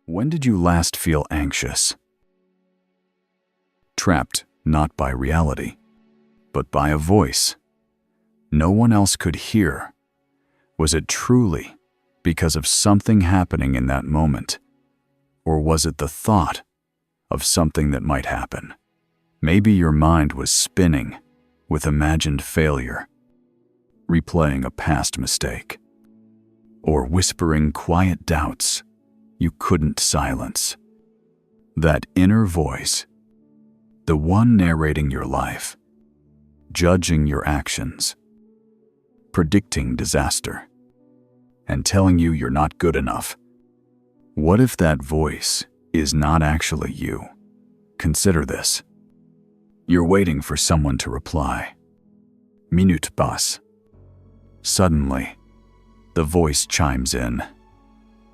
When did you last feel anxious? Trapped not by reality, but by a voice no one else could hear. Was it truly because of something happening in that moment? Or was it the thought of something that might happen? Maybe your mind was spinning with imagined failure, replaying a past mistake, or whispering quiet doubts you couldn't silence. That inner voice, the one narrating your life, judging your actions, predicting disaster, and telling you you're not good enough. What if that voice is not actually you? Consider this. You're waiting for someone to reply. Minute passe. Suddenly, the voice chimes in.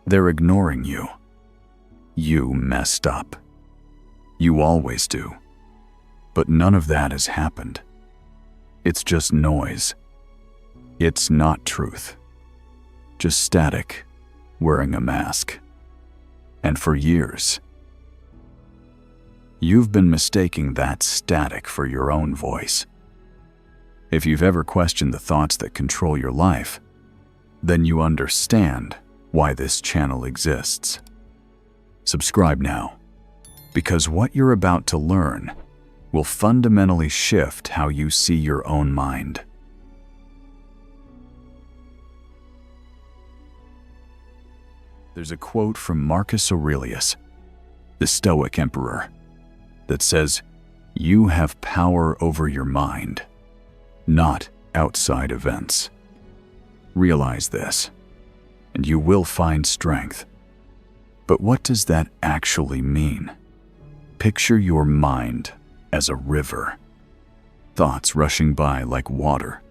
They're ignoring you. You messed up. You always do. But none of that has happened. It's just noise. It's not truth. Just static, wearing a mask. And for years, you've been mistaking that static for your own voice. If you've ever questioned the thoughts that control your life, then you understand why this channel exists. Subscribe now, because what you're about to learn will fundamentally shift how you see your own mind. There's a quote from Marcus Aurelius, the Stoic emperor, that says, "You have power over your mind, not outside events." Realize this, and you will find strength. But what does that actually mean? Picture your mind as a river, thoughts rushing by like water.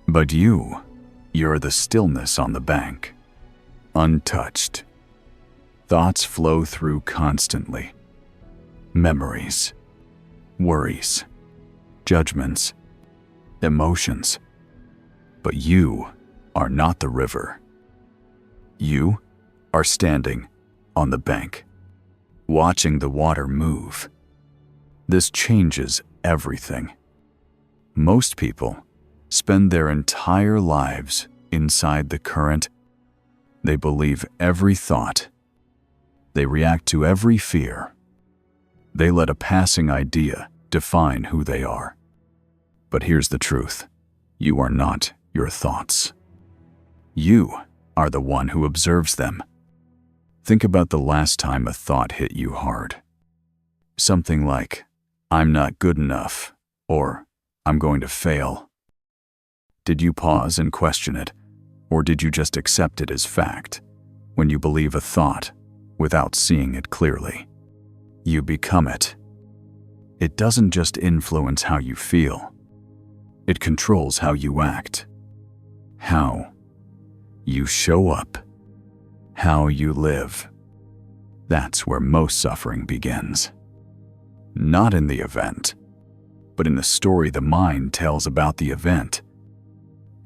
But you're the stillness on the bank, untouched. Thoughts flow through constantly. Memories, worries, judgments, emotions. But you are not the river. You are standing on the bank, watching the water move. This changes everything. Most people spend their entire lives inside the current. They believe every thought. They react to every fear. They let a passing idea define who they are. But here's the truth. You are not your thoughts. You are the one who observes them. Think about the last time a thought hit you hard. Something like, "I'm not good enough," or "I'm going to fail." Did you pause and question it, or did you just accept it as fact? When you believe a thought without seeing it clearly, you become it. It doesn't just influence how you feel. It controls how you act, how you show up, how you live. That's where most suffering begins. Not in the event, but in the story the mind tells about the event,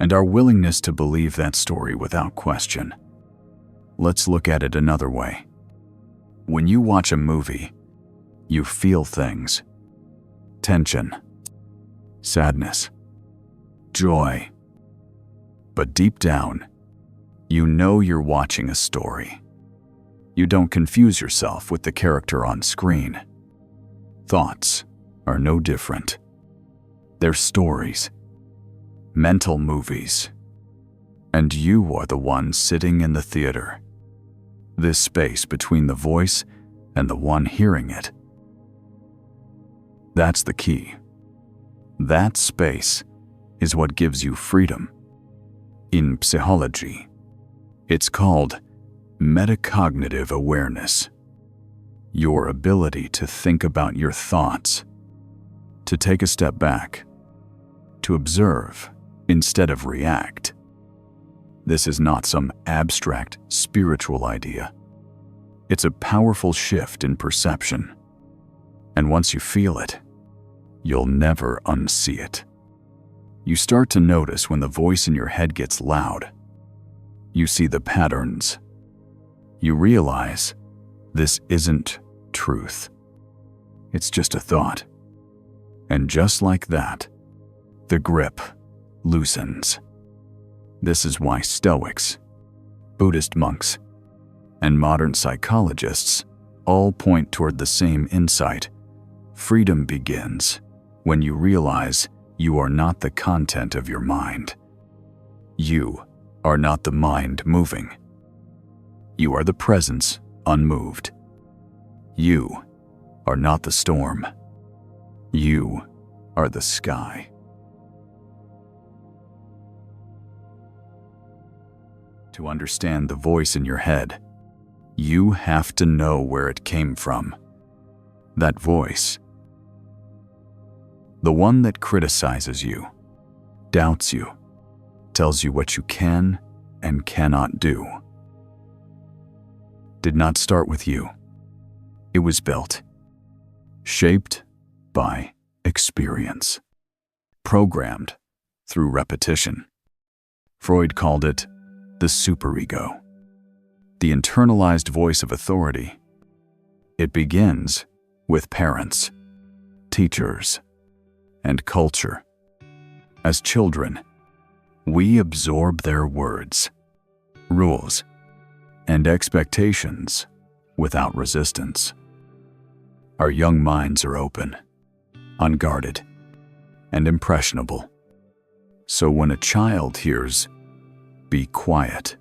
and our willingness to believe that story without question. Let's look at it another way. When you watch a movie, you feel things. Tension, sadness, joy. But deep down, you know you're watching a story. You don't confuse yourself with the character on screen. Thoughts are no different. They're stories, mental movies, and you are the one sitting in the theater. This space between the voice and the one hearing it. That's the key. That space is what gives you freedom. In psychology, it's called metacognitive awareness. Your ability to think about your thoughts, to take a step back, to observe instead of react. This is not some abstract spiritual idea. It's a powerful shift in perception. And once you feel it, you'll never unsee it. You start to notice when the voice in your head gets loud. You see the patterns. You realize This isn't truth. It's just a thought. And just like that, the grip loosens. This is why Stoics, Buddhist monks, and modern psychologists all point toward the same insight. Freedom begins when you realize you are not the content of your mind. You are not the mind moving. You are the presence unmoved. You are not the storm. You are the sky. To understand the voice in your head, you have to know where it came from. That voice, the one that criticizes you, doubts you, tells you what you can and cannot do, did not start with you. It was built, shaped by experience, programmed through repetition. Freud called it the superego, the internalized voice of authority. It begins with parents, teachers, and culture. As children, we absorb their words, rules, and expectations without resistance. Our young minds are open, unguarded, and impressionable. So when a child hears, "Be quiet,"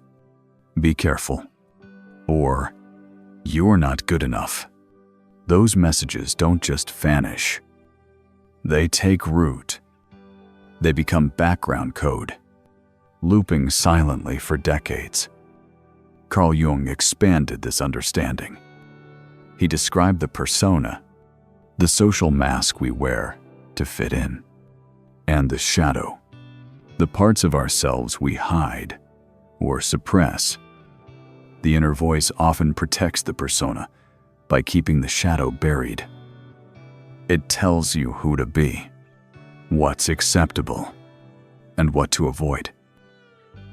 "Be careful," or "You're not good enough," those messages don't just vanish. They take root. They become background code, looping silently for decades. Carl Jung expanded this understanding. He described the persona, the social mask we wear to fit in, and the shadow, the parts of ourselves we hide or suppress. The inner voice often protects the persona by keeping the shadow buried. It tells you who to be, what's acceptable, and what to avoid.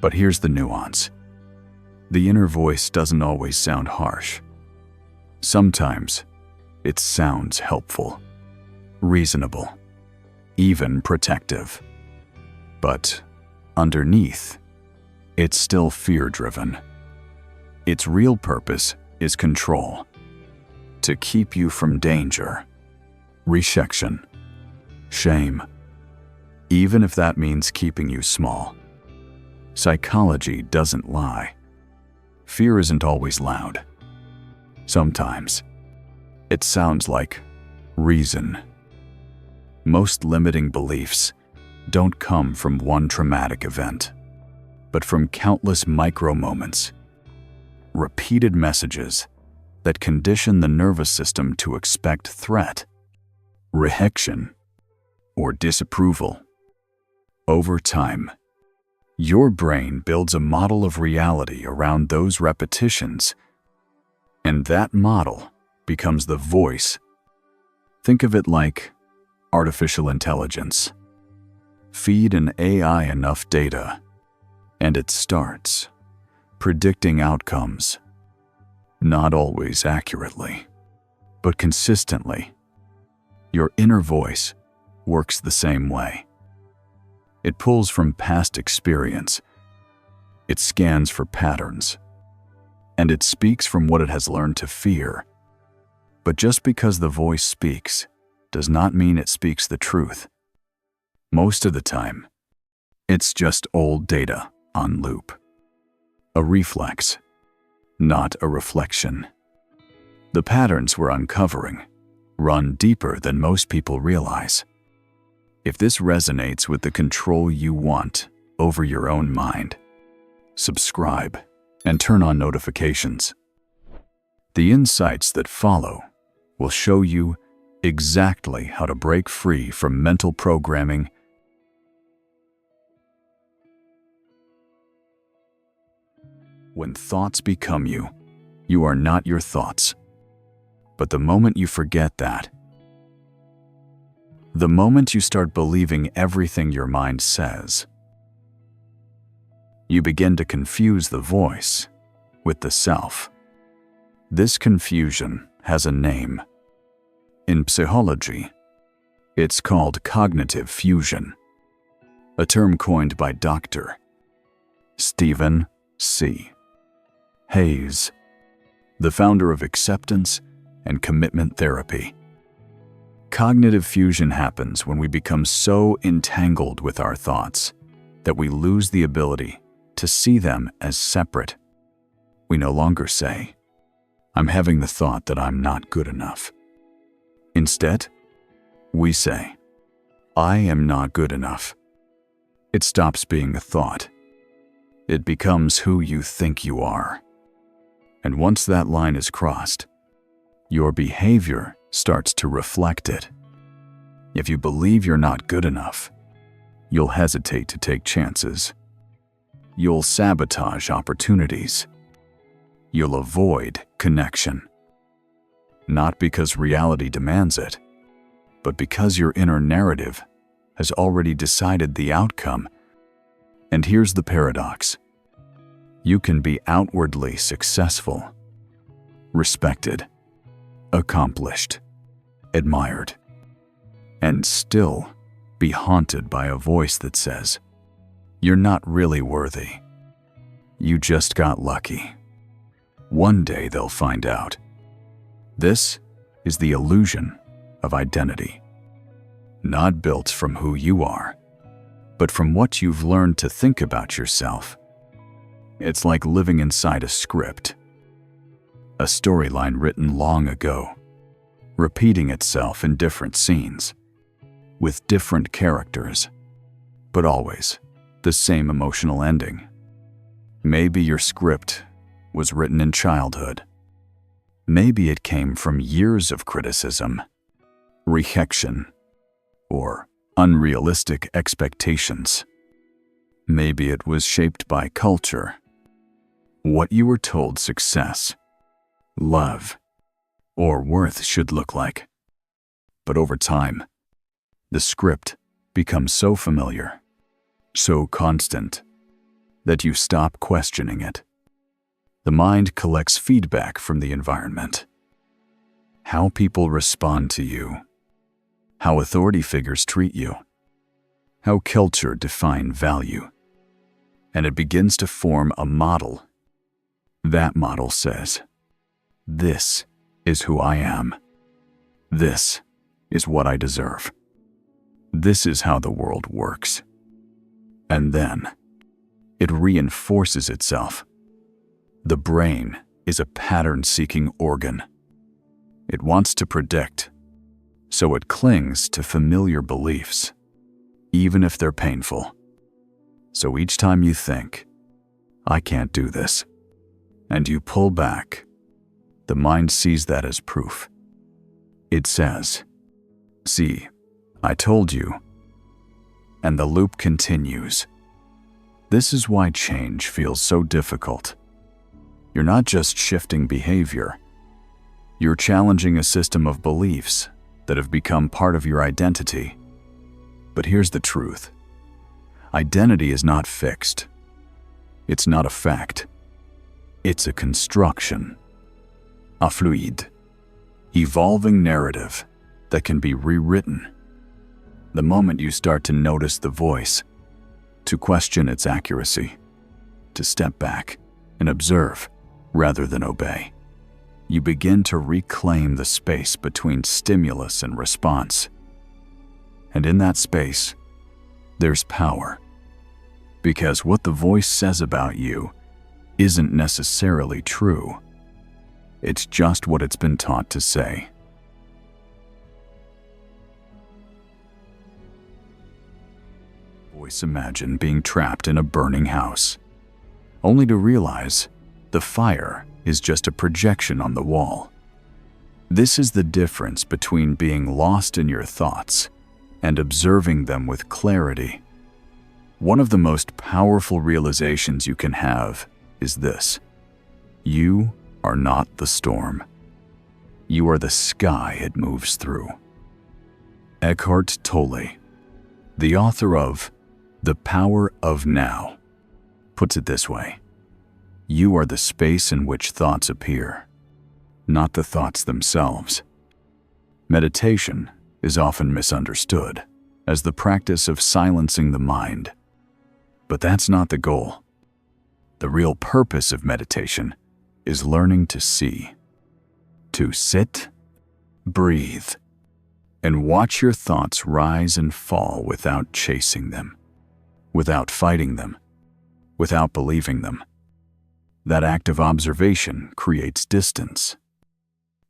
But here's the nuance. The inner voice doesn't always sound harsh. Sometimes it sounds helpful, reasonable, even protective. But underneath, it's still fear-driven. Its real purpose is control, to keep you from danger, rejection, shame, even if that means keeping you small. Psychology doesn't lie. Fear isn't always loud. Sometimes it sounds like reason. Most limiting beliefs don't come from one traumatic event, but from countless micro moments, repeated messages that condition the nervous system to expect threat, rejection, or disapproval. Over time, your brain builds a model of reality around those repetitions, and that model becomes the voice. Think of it like artificial intelligence. Feed an AI enough data, and it starts predicting outcomes, not always accurately, but consistently. Your inner voice works the same way. It pulls from past experience, it scans for patterns, and it speaks from what it has learned to fear. But just because the voice speaks does not mean it speaks the truth. Most of the time, it's just old data on loop. A reflex, not a reflection. The patterns we're uncovering run deeper than most people realize. If this resonates with the control you want over your own mind, subscribe and turn on notifications. The insights that follow will show you exactly how to break free from mental programming. When thoughts become you, you are not your thoughts. But the moment you forget that, the moment you start believing everything your mind says, you begin to confuse the voice with the self. This confusion has a name. In psychology, it's called cognitive fusion, a term coined by Dr. Stephen C. Hayes, the founder of acceptance and commitment therapy. Cognitive fusion happens when we become so entangled with our thoughts that we lose the ability to see them as separate. We no longer say, "I'm having the thought that I'm not good enough." Instead, we say, "I am not good enough." It stops being a thought. It becomes who you think you are. And once that line is crossed, your behavior starts to reflect it. If you believe you're not good enough, you'll hesitate to take chances. You'll sabotage opportunities. You'll avoid connection. Not because reality demands it, but because your inner narrative has already decided the outcome. And here's the paradox. You can be outwardly successful, respected, accomplished, admired, and still be haunted by a voice that says, "You're not really worthy. You just got lucky." One day they'll find out. This is the illusion of identity, not built from who you are, but from what you've learned to think about yourself. It's like living inside a script, a storyline written long ago, repeating itself in different scenes, with different characters, but always the same emotional ending. Maybe your script was written in childhood. Maybe it came from years of criticism, rejection, or unrealistic expectations. Maybe it was shaped by culture, what you were told success, love, or worth should look like. But over time, the script becomes so familiar, so constant, that you stop questioning it. The mind collects feedback from the environment. How people respond to you, how authority figures treat you, how culture defines value, and it begins to form a model. That model says, "This is who I am. This is what I deserve. This is how the world works." And then it reinforces itself. The brain is a pattern-seeking organ. It wants to predict, so it clings to familiar beliefs, even if they're painful. So each time you think, "I can't do this," and you pull back, the mind sees that as proof. It says, "See, I told you." And the loop continues. This is why change feels so difficult. You're not just shifting behavior. You're challenging a system of beliefs that have become part of your identity. But here's the truth. Identity is not fixed. It's not a fact. It's a construction. A fluid, evolving narrative that can be rewritten. The moment you start to notice the voice, to question its accuracy, to step back and observe rather than obey, you begin to reclaim the space between stimulus and response. And in that space, there's power. Because what the voice says about you isn't necessarily true. It's just what it's been taught to say. Voice imagine being trapped in a burning house, only to realize the fire is just a projection on the wall. This is the difference between being lost in your thoughts and observing them with clarity. One of the most powerful realizations you can have is this: you are not the storm. You are the sky it moves through. Eckhart Tolle, the author of The Power of Now, puts it this way: you are the space in which thoughts appear, not the thoughts themselves. Meditation is often misunderstood as the practice of silencing the mind. But that's not the goal. The real purpose of meditation is learning to see, to sit, breathe, and watch your thoughts rise and fall without chasing them, without fighting them, without believing them. That act of observation creates distance.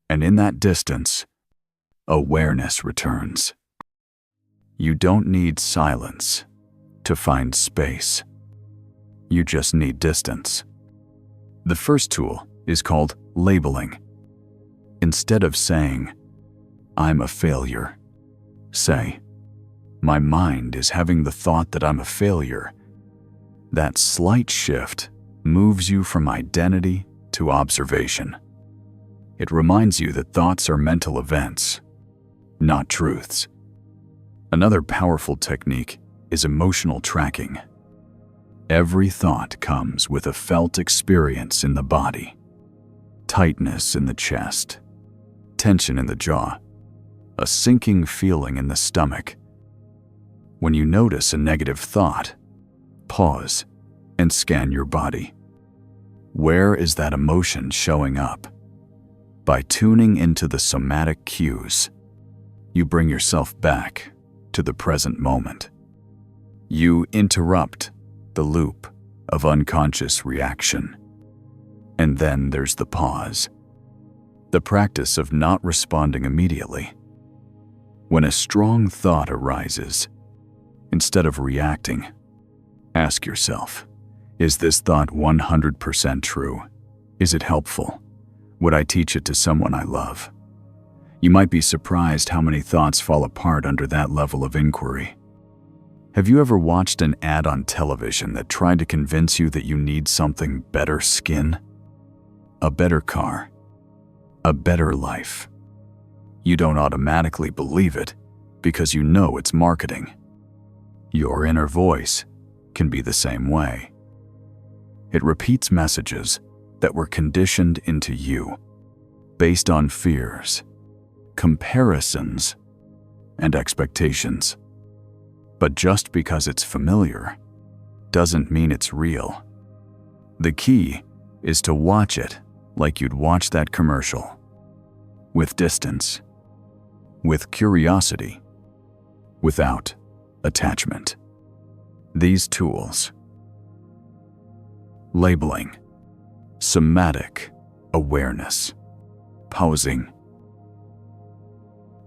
And in that distance, awareness returns. You don't need silence to find space. You just need distance. The first tool is called labeling. Instead of saying, "I'm a failure," say, "My mind is having the thought that I'm a failure." That slight shift moves you from identity to observation. It reminds you that thoughts are mental events, not truths. Another powerful technique is emotional tracking. Every thought comes with a felt experience in the body. Tightness in the chest, tension in the jaw, a sinking feeling in the stomach. When you notice a negative thought, pause and scan your body. Where is that emotion showing up? By tuning into the somatic cues, you bring yourself back to the present moment. You interrupt the loop of unconscious reaction. And then there's the pause, the practice of not responding immediately. When a strong thought arises, instead of reacting, ask yourself, is this thought 100% true? Is it helpful? Would I teach it to someone I love? You might be surprised how many thoughts fall apart under that level of inquiry. Have you ever watched an ad on television that tried to convince you that you need something better skin? A better car? A better life? You don't automatically believe it because you know it's marketing. Your inner voice can be the same way. It repeats messages that were conditioned into you based on fears, comparisons, and expectations. But just because it's familiar doesn't mean it's real. The key is to watch it like you'd watch that commercial, with distance, with curiosity, without attachment. These tools: labeling, somatic awareness, pausing.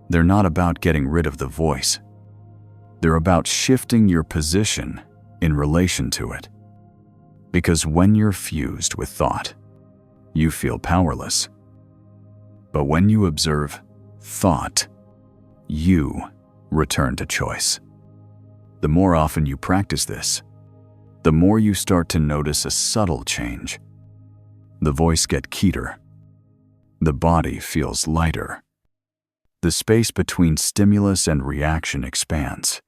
They're not about getting rid of the voice. They're about shifting your position in relation to it. Because when you're fused with thought, you feel powerless. But when you observe thought, you return to choice. The more often you practice this, the more you start to notice a subtle change. The voice gets quieter. The body feels lighter. The space between stimulus and reaction expands.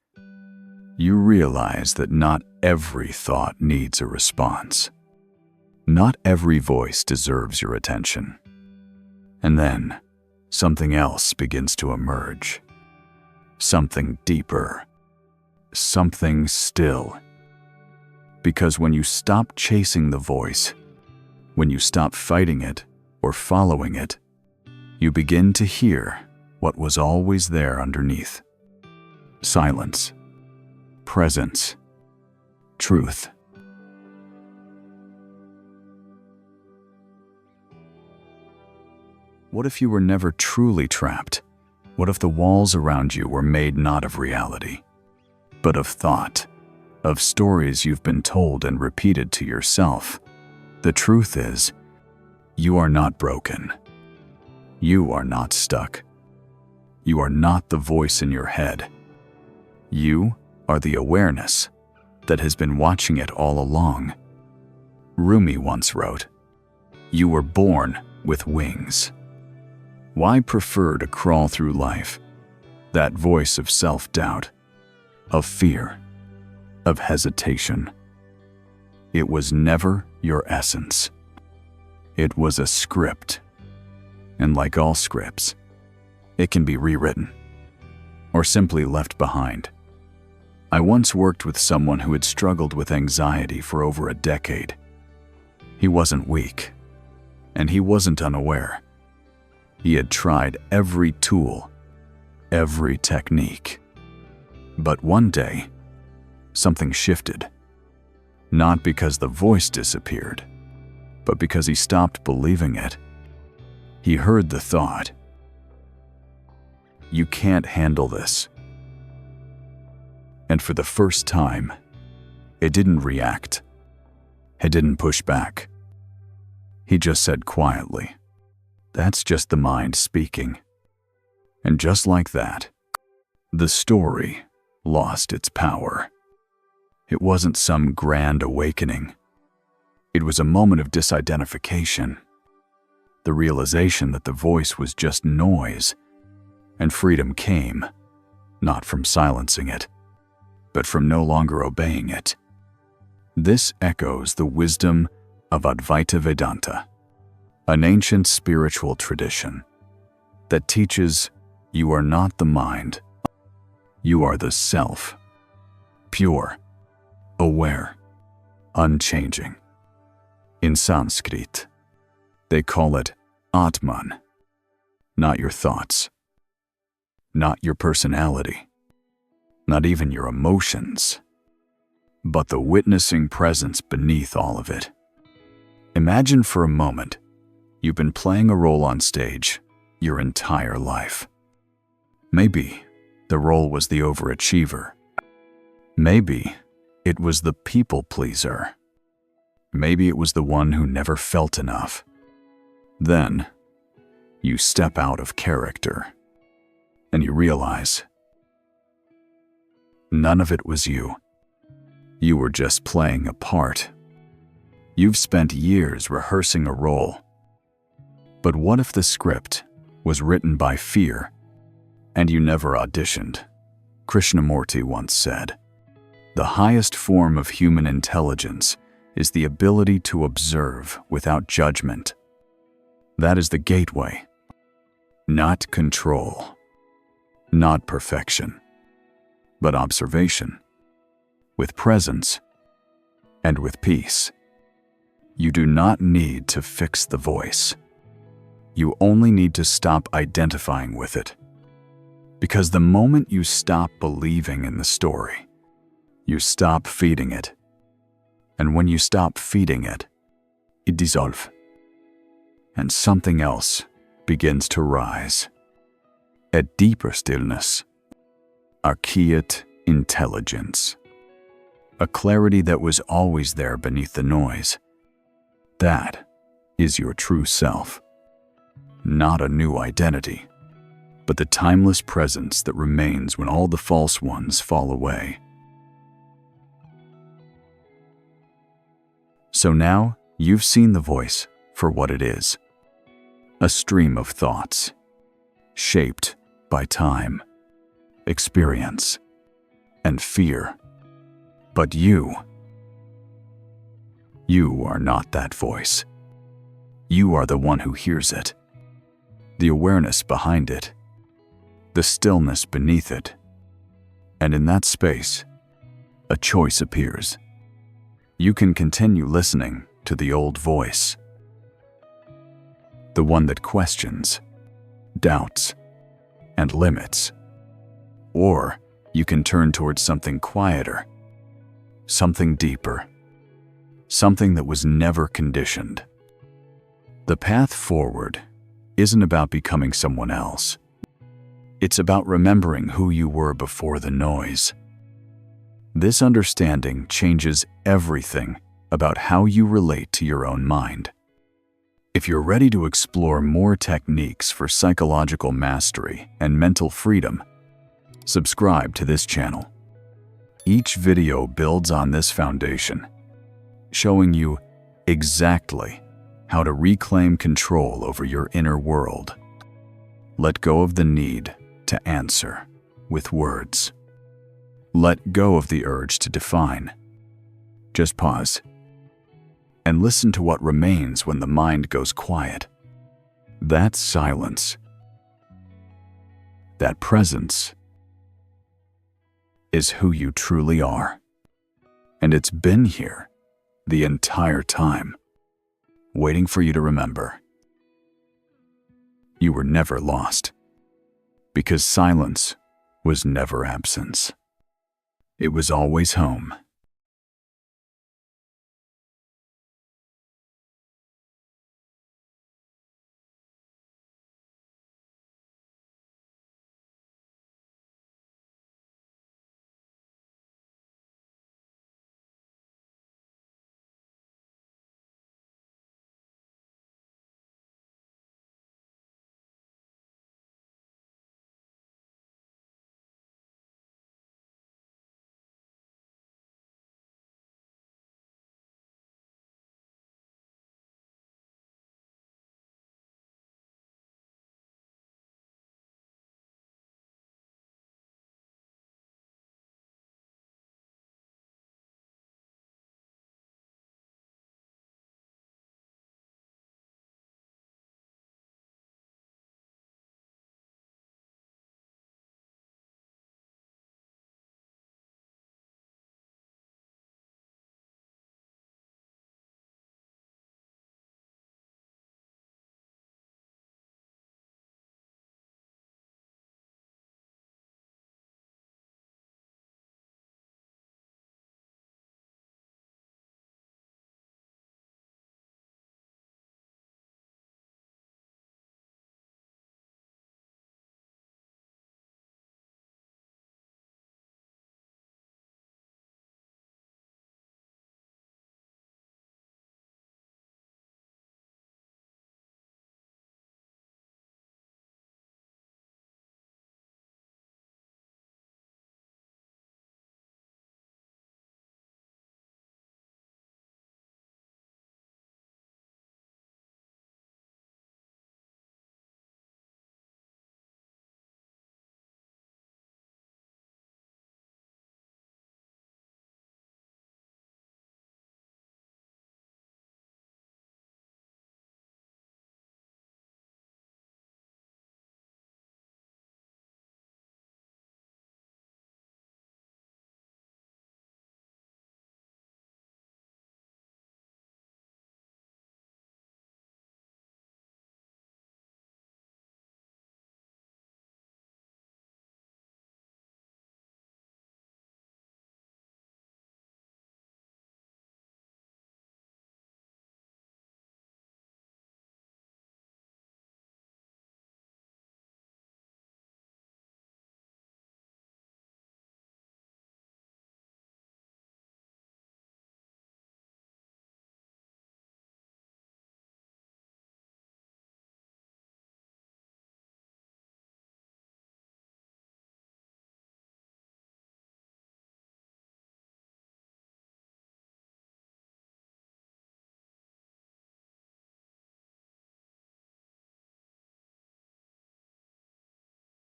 You realize that not every thought needs a response. Not every voice deserves your attention. And then, something else begins to emerge. Something deeper. Something still. Because when you stop chasing the voice, when you stop fighting it or following it, you begin to hear what was always there underneath. Silence. Presence. Truth. What if you were never truly trapped? What if the walls around you were made not of reality, but of thought, of stories you've been told and repeated to yourself? The truth is, you are not broken. You are not stuck. You are not the voice in your head. You are the awareness that has been watching it all along. Rumi once wrote, "You were born with wings. Why prefer to crawl through life? That voice of self-doubt, of fear, of hesitation. It was never your essence. It was a script, And like all scripts, it can be rewritten or simply left behind. I once worked with someone who had struggled with anxiety for over a decade. He wasn't weak, and he wasn't unaware. He had tried every tool, every technique. But one day, something shifted. Not because the voice disappeared, but because he stopped believing it. He heard the thought, "You can't handle this." And for the first time, it didn't react. It didn't push back. He just said quietly, "That's just the mind speaking." And just like that, the story lost its power. It wasn't some grand awakening. It was a moment of disidentification. The realization that the voice was just noise, and freedom came, not from silencing it, but from no longer obeying it. This echoes the wisdom of Advaita Vedanta, an ancient spiritual tradition that teaches you are not the mind, you are the self, pure, aware, unchanging. In Sanskrit, they call it Atman, not your thoughts, not your personality, not even your emotions, but the witnessing presence beneath all of it. Imagine for a moment you've been playing a role on stage your entire life. Maybe the role was the overachiever. Maybe it was the people pleaser. Maybe it was the one who never felt enough. Then you step out of character and you realize none of it was you. You were just playing a part. You've spent years rehearsing a role. But what if the script was written by fear and you never auditioned? Krishnamurti once said, "The highest form of human intelligence is the ability to observe without judgment." That is the gateway, not control, not perfection, but observation, with presence and with peace. You do not need to fix the voice. You only need to stop identifying with it. Because the moment you stop believing in the story, you stop feeding it. And when you stop feeding it, it dissolves. And something else begins to rise. A deeper stillness, a quiet intelligence, a clarity that was always there beneath the noise. That is your true self. Not a new identity, but the timeless presence that remains when all the false ones fall away. So now you've seen the voice for what it is. A stream of thoughts, shaped by time, experience, and fear. But you are not that voice. You are the one who hears it, the awareness behind it, the stillness beneath it. And in that space, a choice appears. You can continue listening to the old voice, the one that questions, doubts, and limits. Or you can turn towards something quieter, something deeper, something that was never conditioned. The path forward isn't about becoming someone else. It's about remembering who you were before the noise. This understanding changes everything about how you relate to your own mind. If you're ready to explore more techniques for psychological mastery and mental freedom, subscribe to this channel. Each video builds on this foundation, showing you exactly how to reclaim control over your inner world. Let go of the need to answer with words. Let go of the urge to define. Just pause and listen to what remains when the mind goes quiet. That silence, that presence, is who you truly are. And it's been here the entire time, waiting for you to remember. You were never lost, because silence was never absence. It was always home.